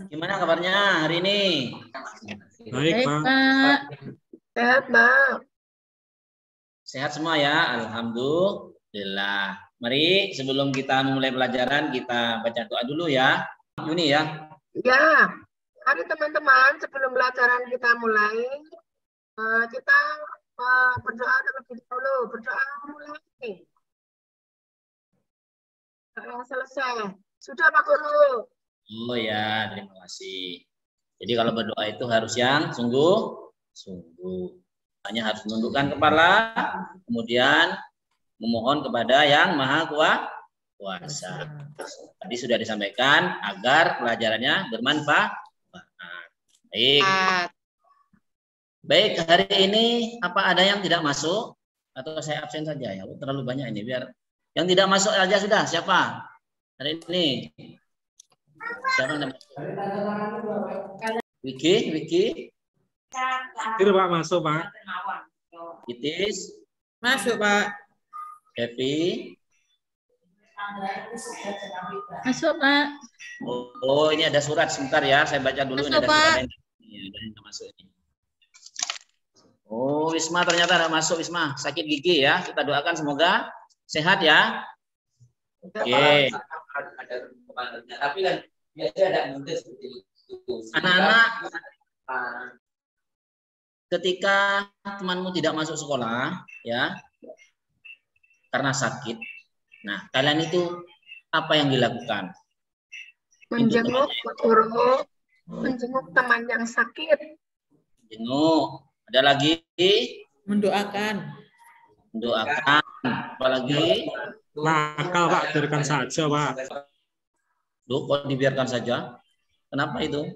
Gimana kabarnya hari ini? Baik, Pak. Sehat, Pak. Sehat semua ya, alhamdulillah. Mari sebelum kita memulai pelajaran kita baca doa dulu ya. Yuni ya. Ya, mari teman-teman sebelum pelajaran kita mulai, kita berdoa terlebih dahulu. Berdoa mulai. Selesai. Sudah Pak Guru. Oh ya, terima kasih. Jadi kalau berdoa itu harus yang sungguh-sungguh. Hanya harus menundukkan kepala, kemudian memohon kepada yang Maha Kuasa. Tadi sudah disampaikan agar pelajarannya bermanfaat. Baik. Baik, hari ini apa ada yang tidak masuk? Atau saya absen saja ya? Terlalu banyak ini, biar yang tidak masuk aja sudah. Siapa? Hari ini. Siapa namanya? Wiki. Itu Pak, masuk Pak. Itis. Masuk Pak. Devi. Masuk Pak. Oh, ini ada surat sebentar ya, saya baca dulu. Masuk, ini ada Pak. surat yang masuk ini. Oh, Wisma ternyata ada masuk Wisma, sakit gigi ya. Kita doakan semoga sehat ya. Oke. Tapi kan biasanya ada mudah seperti itu. Anak-anak, ketika temanmu tidak masuk sekolah ya karena sakit, nah kalian itu apa yang dilakukan? Menjenguk Pak Guru, menjenguk teman yang sakit. Jenguk. Ada lagi? Mendoakan. Mendoakan. Apalagi? Nakal Pak, biarkan saja Pak. Duh, kok dibiarkan saja? Kenapa itu?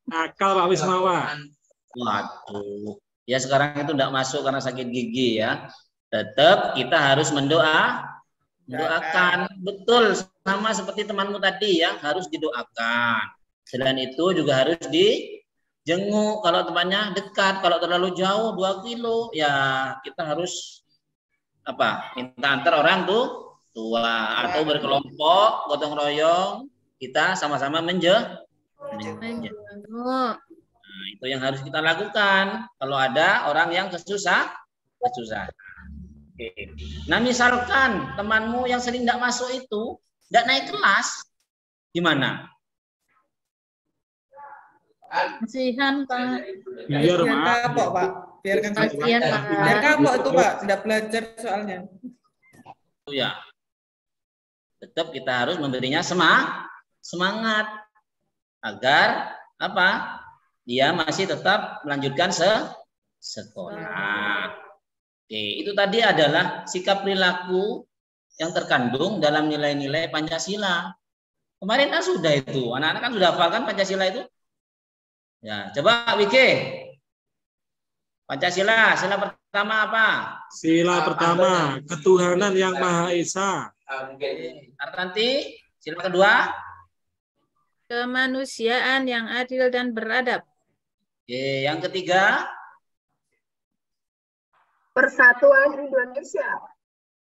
Nakal Pak Wisma Pak. Waduh. Ya sekarang itu tidak masuk karena sakit gigi ya. Tetap kita harus mendoakan. Betul, sama seperti temanmu tadi ya, harus didoakan. Selain itu juga harus dijenguk kalau temannya dekat, kalau terlalu jauh 2 kilo ya kita harus minta antar orang tua atau berkelompok gotong royong kita sama-sama menjenguk. Nah, itu yang harus kita lakukan kalau ada orang yang kesusahan. Oke. Nah, misalkan temanmu yang sering tidak masuk itu tidak naik kelas, gimana? Kasihan Pak. Biar Biar Pak. kapok Pak. Biarkan saja. Kasihan Pak. Biar kapok itu Pak. Tidak belajar soalnya. Ya. Tetap kita harus memberinya semangat agar dia masih tetap melanjutkan sekolah. Oke, itu tadi adalah sikap perilaku yang terkandung dalam nilai-nilai Pancasila. Kemarin kan sudah itu, anak-anak kan sudah hafal kan Pancasila itu? Ya, coba Wiki. Pancasila, sila pertama apa? Sila pertama, ketuhanan yang Maha Esa. Artanti, sila kedua? Kemanusiaan yang adil dan beradab. Oke, yang ketiga? Persatuan Indonesia.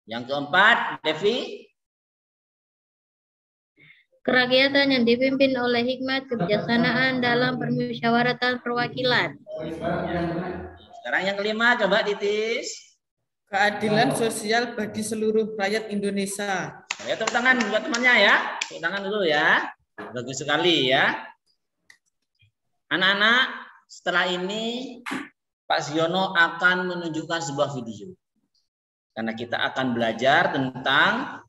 Yang keempat, Devi? Kerakyatan yang dipimpin oleh hikmat kebijaksanaan dalam permusyawaratan perwakilan. Sekarang yang kelima, coba Titis. Keadilan sosial bagi seluruh rakyat Indonesia. Ya, tepuk tangan buat temannya ya. Tepuk tangan dulu ya. Bagus sekali ya. Anak-anak, setelah ini Pak Ziono akan menunjukkan sebuah video. Karena kita akan belajar tentang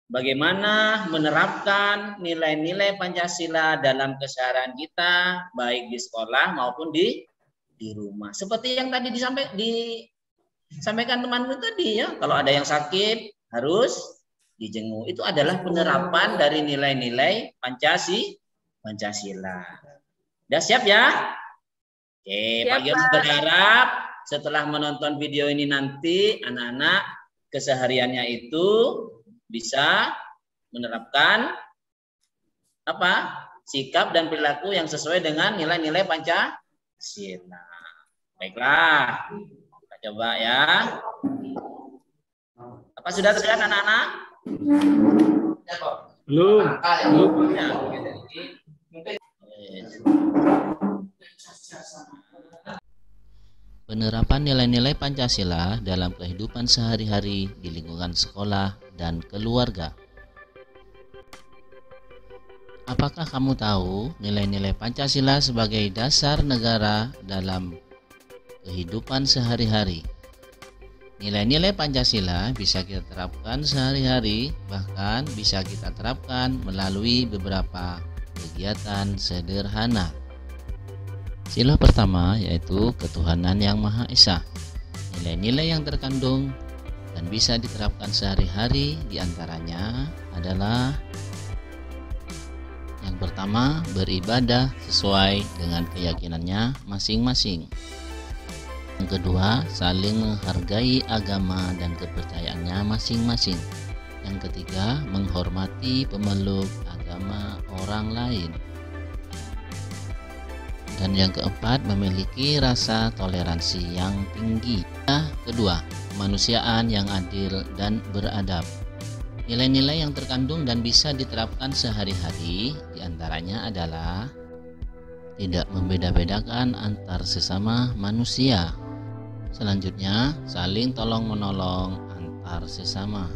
bagaimana menerapkan nilai-nilai Pancasila dalam keseharian kita, baik di sekolah maupun di rumah. Seperti yang tadi disampaikan temanmu tadi ya, kalau ada yang sakit harus dijenguk. Itu adalah penerapan dari nilai-nilai Pancasila. Udah siap ya? Oke, Pak Giono berharap setelah menonton video ini nanti anak-anak kesehariannya itu bisa menerapkan sikap dan perilaku yang sesuai dengan nilai-nilai Pancasila. Baiklah, kita coba ya. Apa sudah terlihat anak-anak? Ya kok. Belum. Penerapan nilai-nilai Pancasila dalam kehidupan sehari-hari di lingkungan sekolah dan keluarga. Apakah kamu tahu nilai-nilai Pancasila sebagai dasar negara dalam kehidupan sehari-hari? Nilai-nilai Pancasila bisa kita terapkan sehari-hari, bahkan bisa kita terapkan melalui beberapa kegiatan sederhana. Sila pertama yaitu ketuhanan yang Maha Esa. Nilai-nilai yang terkandung dan bisa diterapkan sehari-hari diantaranya adalah yang pertama, beribadah sesuai dengan keyakinannya masing-masing. Yang kedua, saling menghargai agama dan kepercayaannya masing-masing. Yang ketiga, menghormati pemeluk agama orang lain. Dan yang keempat, memiliki rasa toleransi yang tinggi. Yang kedua, kemanusiaan yang adil dan beradab. Nilai-nilai yang terkandung dan bisa diterapkan sehari-hari diantaranya adalah tidak membeda-bedakan antar sesama manusia. Selanjutnya, saling tolong-menolong antar sesama.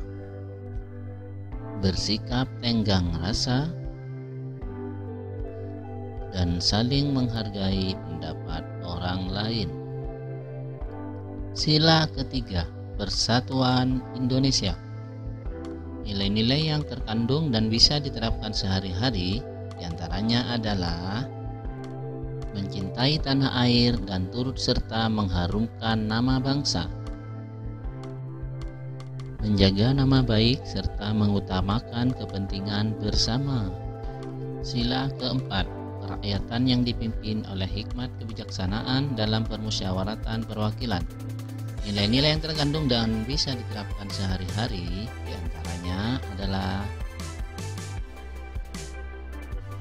Bersikap tenggang rasa dan saling menghargai pendapat orang lain. Sila ketiga, persatuan Indonesia. Nilai-nilai yang terkandung dan bisa diterapkan sehari-hari diantaranya adalah mencintai tanah air dan turut serta mengharumkan nama bangsa, menjaga nama baik serta mengutamakan kepentingan bersama. Sila keempat, kerakyatan yang dipimpin oleh hikmat kebijaksanaan dalam permusyawaratan perwakilan. Nilai-nilai yang terkandung dan bisa diterapkan sehari-hari diantaranya adalah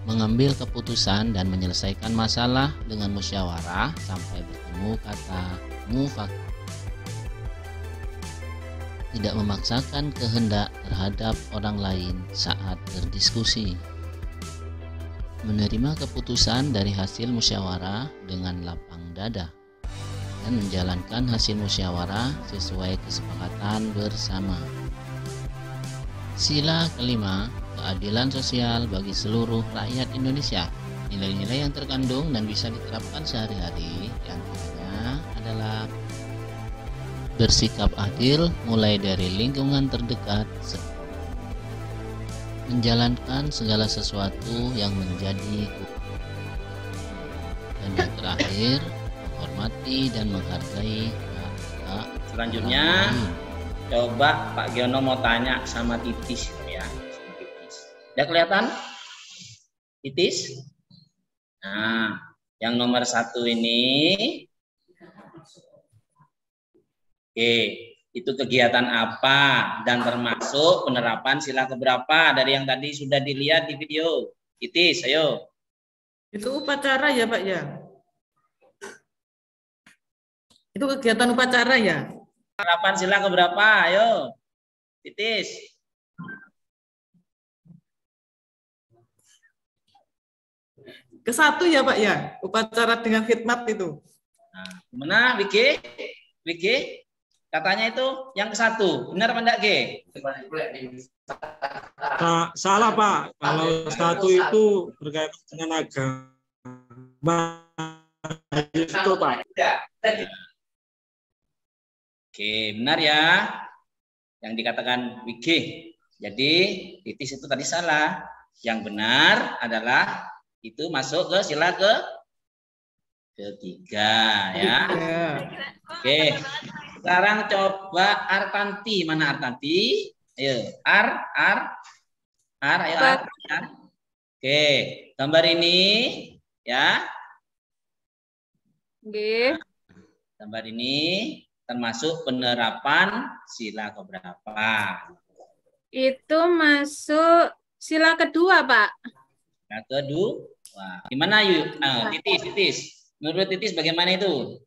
mengambil keputusan dan menyelesaikan masalah dengan musyawarah sampai bertemu kata mufakat. Tidak memaksakan kehendak terhadap orang lain saat berdiskusi. Menerima keputusan dari hasil musyawarah dengan lapang dada dan menjalankan hasil musyawarah sesuai kesepakatan bersama. Sila kelima, keadilan sosial bagi seluruh rakyat Indonesia. Nilai-nilai yang terkandung dan bisa diterapkan sehari-hari diantaranya adalah bersikap adil mulai dari lingkungan terdekat, menjalankan segala sesuatu yang menjadi hukum, dan yang terakhir menghormati dan menghargai hak. Selanjutnya coba Pak Giono mau tanya sama Titis ya. Udah kelihatan? Titis? Nah, yang nomor 1 ini. Oke, itu kegiatan apa dan termasuk penerapan sila keberapa dari yang tadi sudah dilihat di video. Titis, ayo. Itu upacara ya Pak ya? Itu kegiatan upacara ya? Penerapan sila keberapa? Ayo. Titis. Ke-1 ya Pak ya? Upacara dengan khidmat itu. Nah, gimana Wiki? Wiki? Katanya itu yang ke-1. Benar apa enggak, Ge? Salah Pak. Kalau 1 itu berkaitan dengan agama itu Pak. Oke, benar ya. Yang dikatakan Wiki. Jadi Titis itu tadi salah. Yang benar adalah itu masuk ke sila ketiga ya. Oke. Sekarang coba Artanti. Mana Artanti? Ayo, ayo Ar. Oke, gambar ini ya. Oke. Gambar ini termasuk penerapan sila keberapa? Itu masuk sila kedua, Pak. Sila kedua. Gimana yuk? Titis. Menurut Titis bagaimana itu?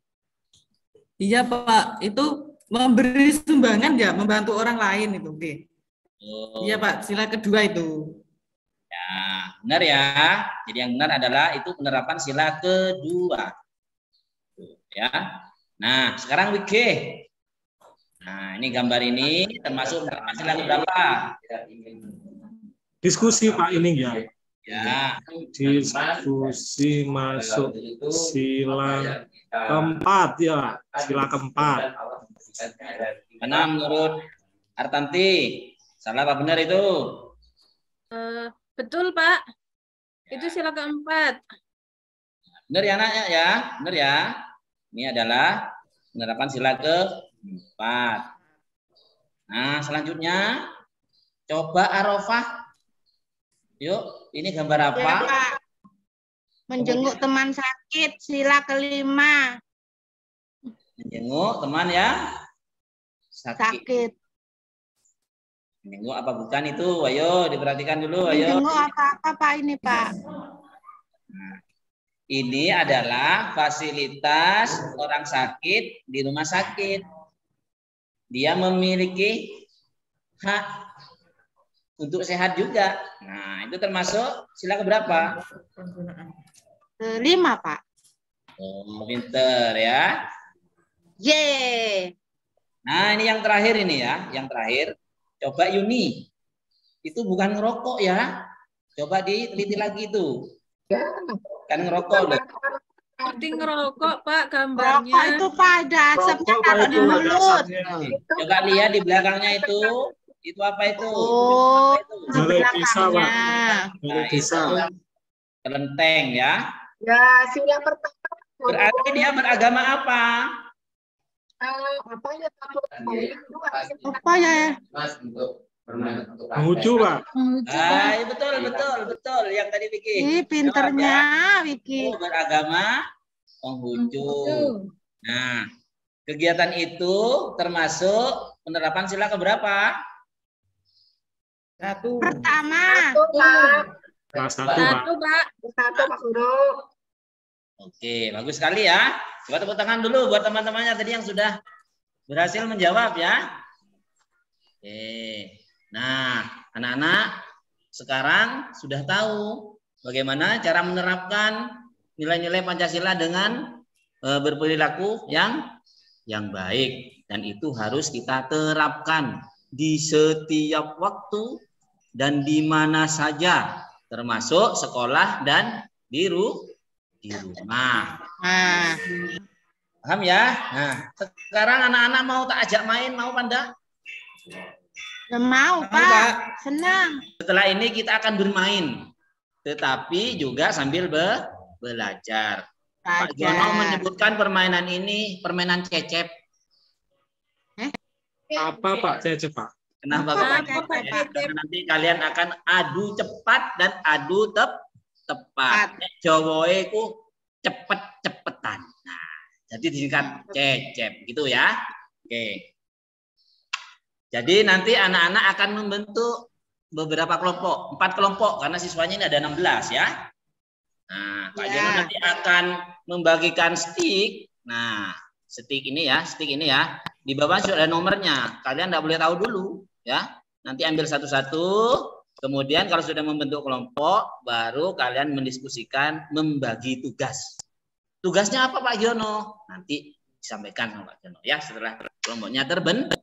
Iya Pak, itu memberi sumbangan ya, membantu orang lain itu. Oke. Oh. Iya Pak, sila kedua itu. Ya, benar ya. Jadi yang benar adalah itu penerapan sila kedua. Ya. Nah, sekarang WG. Nah, ini gambar ini termasuk penerapan sila keberapa? Diskusi Pak ini ya. Ya. Diskusi masuk sila keempat ya. Sila keempat. Mana menurut Artanti? Salah apa benar itu? Betul, Pak. Itu sila keempat. Benar ya anaknya ya? Benar ya? Ini adalah penerapan sila keempat. Nah, selanjutnya coba Arafah. Yuk, ini gambar apa? Ya, Pak. Menjenguk teman sakit, sila kelima. Menjenguk teman ya Sakit. Menjenguk apa bukan itu? Ayo diperhatikan dulu. Ayo. Menjenguk apa-apa Pak ini Pak? Nah, ini adalah fasilitas orang sakit di rumah sakit. Dia memiliki hak untuk sehat juga. Nah, itu termasuk sila keberapa? Kelima Pak. Oh, pinter ya. Ye. Nah, ini yang terakhir ini ya. Yang terakhir, coba Yuni. Itu bukan ngerokok ya. Coba diteliti lagi itu. Ya. Kan ngerokok loh. Seperti ngerokok, Pak, Rokok gambarnya. itu Pak ada asapnya Rokok, kalau Pak, di itu ada mulut. asapnya. Coba lihat di belakangnya itu. Itu apa itu? Oh, di Balai desa, Pak. belakangnya. Balai desa. Kelenteng ya. Ya, sila pertama. Berarti dia beragama apa? Apa ya? Apa ya? Mas untuk permainan untuk Menghucu Pak. Ah, iya, betul. Yang tadi Vicky. Ih, pinternya Wiki. Itu beragama Konghucu. Nah, kegiatan itu termasuk penerapan sila keberapa? Satu. Pertama. Satu, Pak. Kelas 1 Pak. Satu, Pak. Satu, Pak Guru. Oke, bagus sekali ya. Coba tepuk tangan dulu buat teman-temannya tadi yang sudah berhasil menjawab ya. Oke. Nah, anak-anak sekarang sudah tahu bagaimana cara menerapkan nilai-nilai Pancasila dengan berperilaku yang baik, dan itu harus kita terapkan di setiap waktu dan di mana saja, termasuk sekolah dan di rumah. Nah, Paham ya? Nah, sekarang anak-anak mau tak ajak main, mau Panda? ya mau Pak. Senang. Setelah ini kita akan bermain, tetapi juga sambil belajar. Pak Jono menyebutkan permainan ini permainan cecep. Apa Pak Cecep Pak? Kenapa Apa, Pak? Pak Ya, Cecep? karena nanti kalian akan adu cepat dan adu tepat. Jawoe ku cepet-cepetan. Nah, jadi disingkat cecep gitu ya. Oke. Jadi nanti anak-anak akan membentuk beberapa kelompok, 4 kelompok karena siswanya ini ada 16 ya. Nah, Pak Jono nanti akan membagikan stick. Nah, stick ini ya. Di bawah sudah ada nomornya. Kalian tidak boleh tahu dulu ya. Nanti ambil satu-satu. Kemudian kalau sudah membentuk kelompok, baru kalian mendiskusikan membagi tugas. Tugasnya apa Pak Jono? Nanti disampaikan sama Pak Jono ya setelah kelompoknya terbentuk.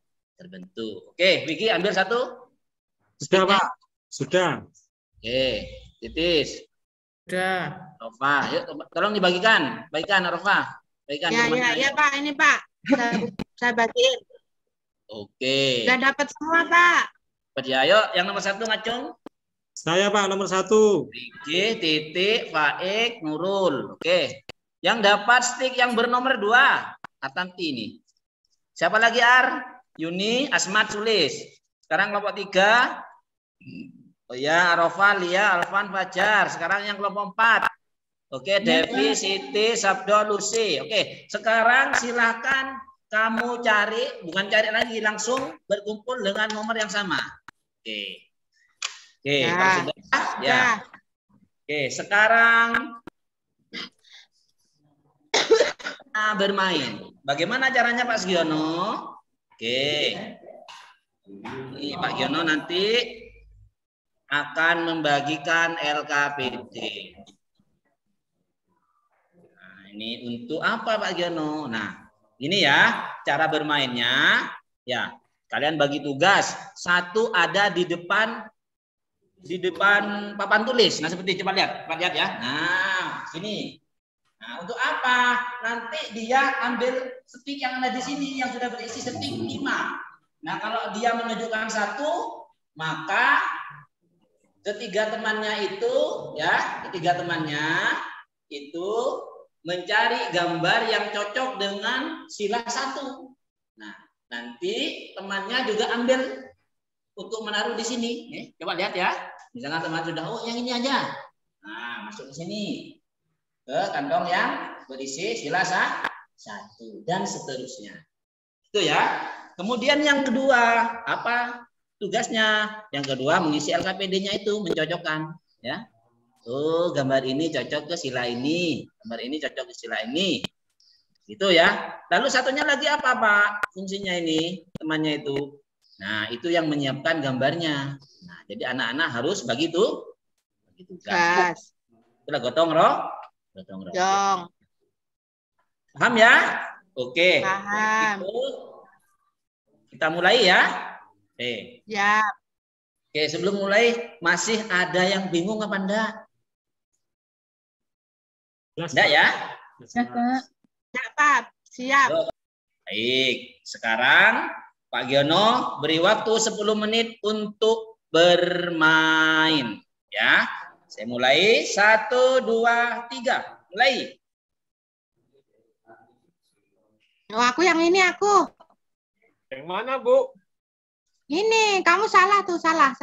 Oke, Vicky ambil satu. Sudah Pak. Sudah. Oke, Titis. Sudah. Rofa, yuk tolong dibagikan. Bagikan Rofa. Bagikan. Ya Pak, ini Pak. Saya bagiin. Oke. Sudah dapat semua Pak. Ya, yuk yang nomor 1 Ngacung. Saya Pak nomor 1. Vicky, Titik, Faik, Nurul. Oke. Yang dapat stick yang bernomor 2. Atanti ini. Siapa lagi Ar? Yuni, Asmat, Sulis. Sekarang kelompok 3. Oh ya, Arafah, Lia, Alfan, Fajar. Sekarang yang kelompok 4. Oke, Devi, Siti, Sabdo, Lucy. Oke, sekarang silakan kamu cari, bukan cari lagi, langsung berkumpul dengan nomor yang sama. Oke. Oke, kalau sudah ya. Oke, sekarang bermain. Bagaimana caranya Pak Sugiono? Oke. Ini Pak Giono nanti akan membagikan LKPD. Nah, ini untuk apa Pak Giono? Nah, ini ya cara bermainnya. Ya, kalian bagi tugas. Satu ada di depan papan tulis. Nah, seperti coba lihat ya. Nah, sini. Nah, untuk apa? Nanti dia ambil stik yang ada di sini yang sudah berisi stik 5. Nah, kalau dia menunjukkan 1, maka ketiga temannya itu mencari gambar yang cocok dengan sila 1. Nah, nanti temannya juga ambil untuk menaruh di sini. Coba lihat ya. Misalnya teman sudah, yang ini aja. Nah, masuk ke sini. Ke kantong yang berisi sila 1 dan seterusnya. Itu ya. Kemudian yang kedua, apa tugasnya? Yang kedua mengisi LKPD-nya itu, mencocokkan, ya. Oh, gambar ini cocok ke sila ini, gambar ini cocok ke sila ini. Gitu ya. Lalu satunya lagi apa, Pak? Fungsinya ini, temannya itu. Nah, itu yang menyiapkan gambarnya. Nah, jadi anak-anak harus bagi tugas. Itulah gotong royong. Paham ya? Oke. Paham. Itu kita mulai ya. Ya. Oke, sebelum mulai masih ada yang bingung apa enggak? Enggak ya? Ya, Pak. Siap. Baik, sekarang Pak Giono beri waktu 10 menit untuk bermain. Ya, saya mulai. 1, 2, 3. Mulai. Oh, aku yang ini aku. Yang mana, Bu? Ini, kamu salah tuh, salah.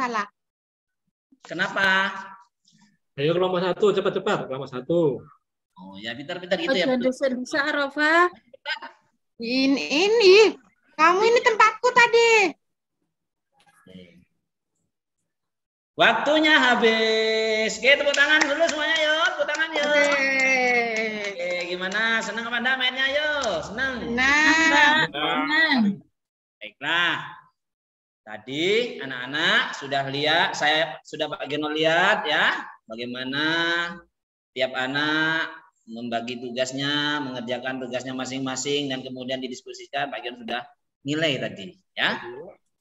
Kenapa? Ayo kelompok 1, cepat. Kelompok 1. Oh ya, pintar-pintar gitu ya. Bisa, Arafah. Ini. Kamu ini tempatku tadi. Waktunya habis. Oke, tepuk tangan dulu semuanya, yuk. Tepuk tangan, yuk. Oke, gimana? Senang apa enggak mainnya, yuk? Senang? Senang. Baiklah. Tadi anak-anak sudah lihat, saya sudah Pak Giono lihat ya, bagaimana tiap anak membagi tugasnya, mengerjakan tugasnya masing-masing dan kemudian didiskusikan. Pak Giono sudah nilai tadi, ya.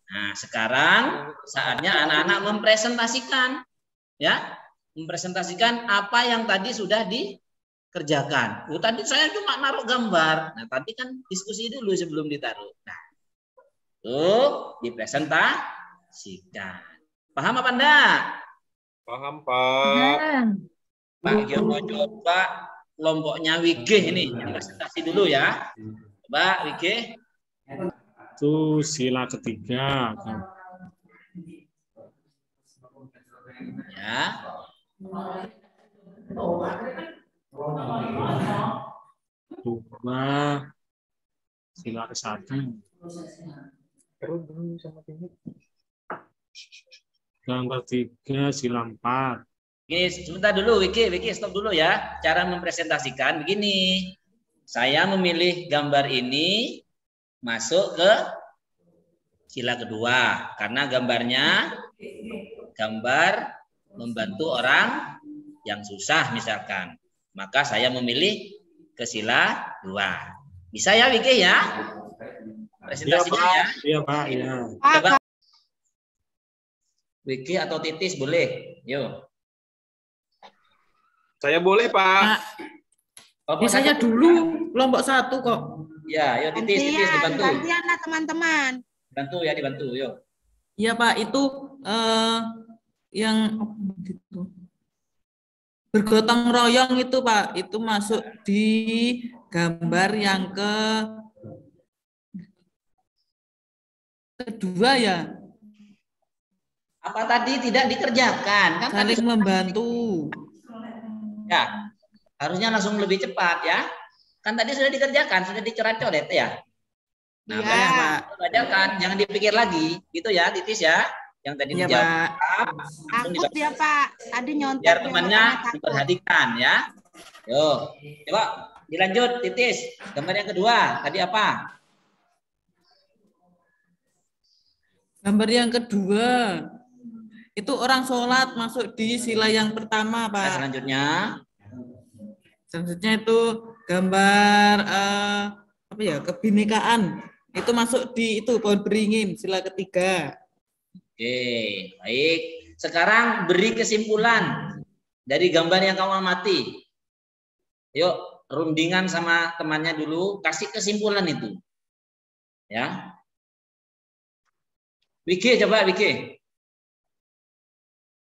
Nah, sekarang saatnya anak-anak mempresentasikan, ya, mempresentasikan apa yang tadi sudah dikerjakan. Oh, tadi saya cuma naruh gambar. Nah, tadi kan diskusi dulu sebelum ditaruh. Nah, tuh dipresentasikan. Paham apa enggak? Paham, Pak. Pak Giono coba kelompoknya WG ini yang presentasi dulu ya. Coba WG. Itu sila ketiga. Ya. Dua sila ke-1. Yang ketiga sila 4. Oke, sebentar dulu Wiki stop dulu ya. Cara mempresentasikan begini. Saya memilih gambar ini masuk ke sila kedua karena gambarnya gambar membantu orang yang susah misalkan. Maka saya memilih ke sila 2. Bisa ya Wiki ya? Presentasinya ya. Iya, Pak. Iya. Coba Wiki atau Titis boleh. Yuk. Saya boleh, Pak. Saya dulu kelompok 1 kok. Ya, yuk Titis dibantu. Gantian lah teman-teman. Dibantu, yuk. Iya Pak, itu yang gitu. Bergotong royong itu Pak, itu masuk di gambar yang kedua ya. Apa tadi tidak dikerjakan? Kan saling membantu. Ya, harusnya langsung lebih cepat ya. Kan tadi sudah dikerjakan, sudah dicoret-coret ya. Nah, ya, Pak, kerjakan, jangan dipikir lagi, gitu ya, Titis ya. Yang tadi ya, dijawab. Takut dia Pak, tadi nyontek. Biar temannya diperhatikan ya. Yo, coba dilanjut, Titis. Gambar yang kedua, tadi apa? Gambar yang kedua. Itu orang sholat masuk di sila yang pertama, Nah, Pak. selanjutnya Selanjutnya itu gambar apa ya, kebinekaan. Itu masuk di itu pohon beringin, sila ketiga. oke, baik. Sekarang beri kesimpulan dari gambar yang kamu amati. Yuk, rundingan sama temannya dulu, kasih kesimpulan itu. Ya. Wiki, coba Wiki.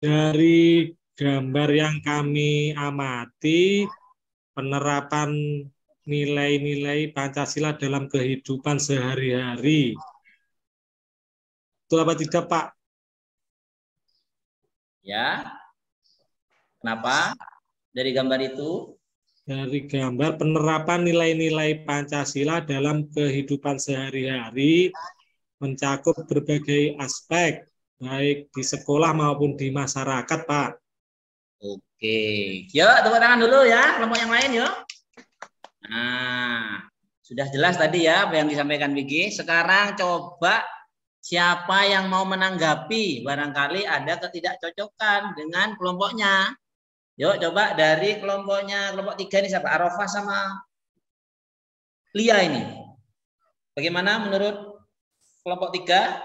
Dari gambar yang kami amati, penerapan nilai-nilai Pancasila dalam kehidupan sehari-hari. Betul apa tidak, Pak? Ya. Kenapa? Dari gambar itu? Dari gambar penerapan nilai-nilai Pancasila dalam kehidupan sehari-hari mencakup berbagai aspek, baik di sekolah maupun di masyarakat, Pak. Oke. Yuk, tepuk tangan dulu ya, kelompok yang lain yuk. Nah, sudah jelas tadi ya apa yang disampaikan Vicky. Sekarang coba siapa yang mau menanggapi, barangkali ada ketidakcocokan dengan kelompoknya. Yuk, coba dari kelompoknya, kelompok 3 ini siapa? Arafah sama Lia ini. Bagaimana menurut kelompok 3?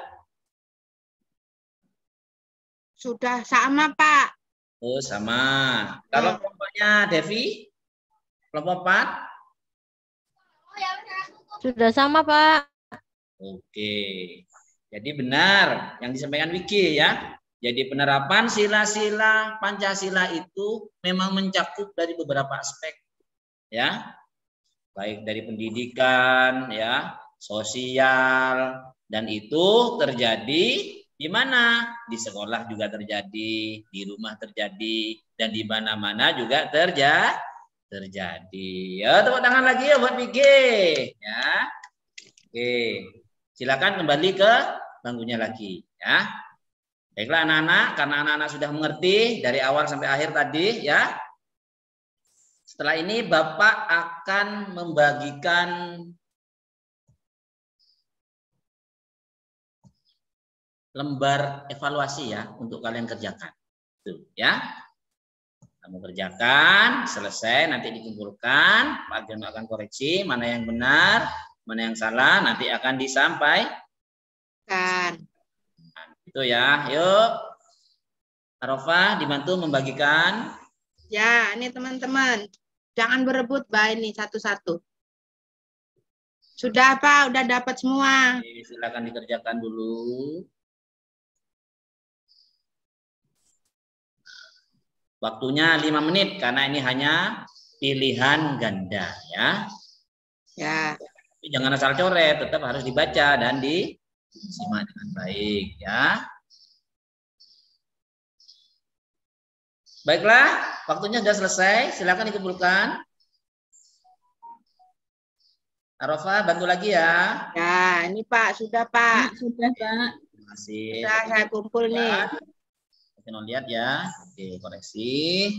Sudah sama, Pak. Oh, sama. Kalau kelompoknya Devi? Kelompok 4? Sudah sama, Pak. Oke. Jadi benar yang disampaikan Vicky ya. Jadi penerapan sila-sila Pancasila itu memang mencakup dari beberapa aspek. Ya. Baik dari pendidikan, ya, sosial, dan itu terjadi di mana? Di sekolah juga terjadi, di rumah terjadi, dan di mana-mana juga terjadi. Ya, tepuk tangan lagi ya buat Vicky. Ya. Oke. Silakan kembali ke bangkunya lagi, ya. Baiklah anak-anak, karena anak-anak sudah mengerti dari awal sampai akhir tadi, ya. Setelah ini Bapak akan membagikan lembar evaluasi ya untuk kalian kerjakan. Tuh, ya. Kamu kerjakan, selesai, nanti dikumpulkan, Pak Ageng akan koreksi mana yang benar, mana yang salah, nanti akan disampaikan. Itu ya, yuk. Arafah dibantu membagikan. Ya, ini teman-teman. Jangan berebut, Mbak, ini satu-satu. Sudah, Pak, udah dapat semua. Oke, silakan dikerjakan dulu. Waktunya 5 menit karena ini hanya pilihan ganda ya. Ya. Tapi jangan asal coret, tetap harus dibaca dan disimak dengan baik ya. Baiklah, waktunya sudah selesai. Silakan dikumpulkan. Arafah, bantu lagi ya. Ya, ini Pak, sudah Pak. Sudah, Pak. Terima kasih. Sudah saya kumpul nih. Kita lihat ya. Oke, koreksi.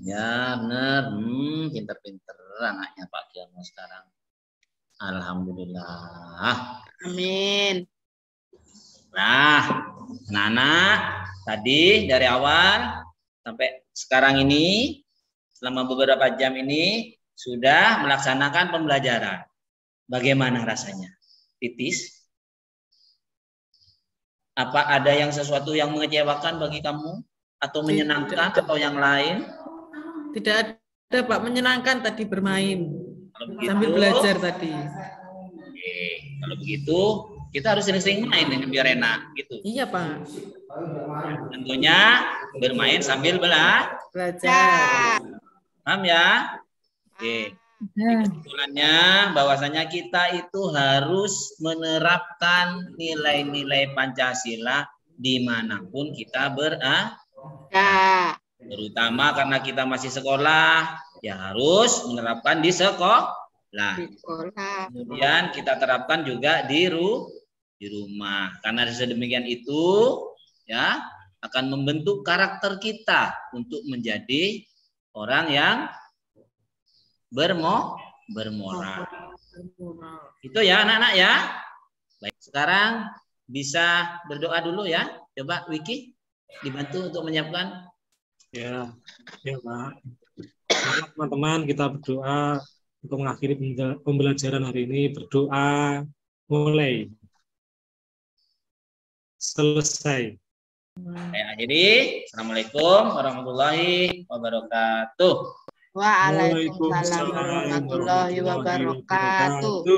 Ya benar. Pinter-pinter anaknya Pak Kiano sekarang. Alhamdulillah. Amin. Nah, anak-anak tadi dari awal sampai sekarang ini selama beberapa jam ini sudah melaksanakan pembelajaran. Bagaimana rasanya? Titis? Apa ada yang sesuatu yang mengecewakan bagi kamu? Atau menyenangkan atau yang lain? Tidak ada Pak, menyenangkan tadi bermain. Begitu, sambil belajar tadi. Oke, kalau begitu kita harus sering-sering main dengan biar enak gitu. Iya Pak. Tentunya bermain sambil belajar. Paham ya? Oke. Kesimpulannya bahwasanya kita itu harus menerapkan nilai-nilai Pancasila dimanapun kita berada. Terutama karena kita masih sekolah, ya harus menerapkan di sekolah. Kemudian kita terapkan juga di rumah. Karena sedemikian itu, ya akan membentuk karakter kita untuk menjadi orang yang bermoral. Itu ya anak-anak ya. Baik, sekarang bisa berdoa dulu ya. Coba Wiki dibantu untuk menyiapkan. Ya, ya Pak. Mari teman-teman kita berdoa untuk mengakhiri pembelajaran hari ini. Berdoa mulai. Selesai. Saya akhiri. Assalamualaikum warahmatullahi wabarakatuh. Waalaikumsalam warahmatullahi wabarakatuh.